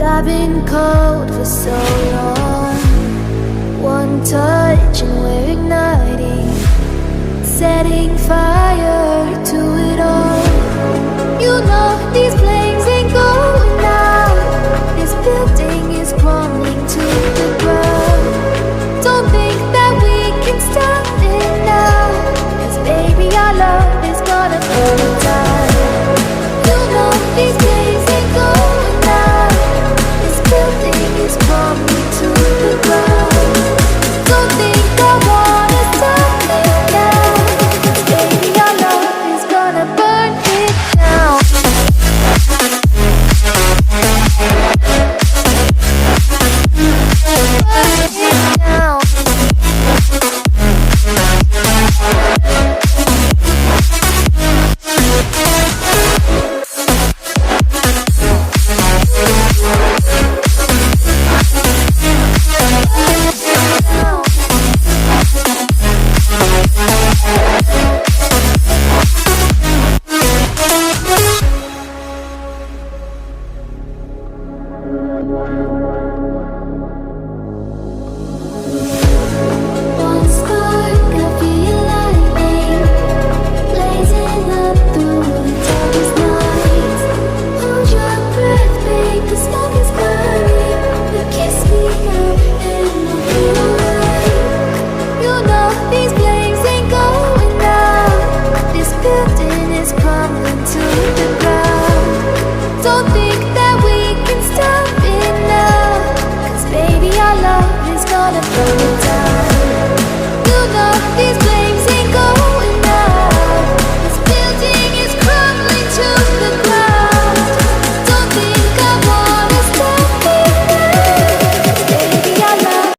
I've been cold for so long. One touch and we're igniting, setting fire to it all. You know these flames ain't going out. This building is crumbling to the ground. Don't think that we can stop it now, 'cause baby our love is gonna burn it down. You know these flames ain't going out. This building is crumbling to the ground. Don't think I wanna stop it now, 'cause baby our love is gonna burn it down. Burn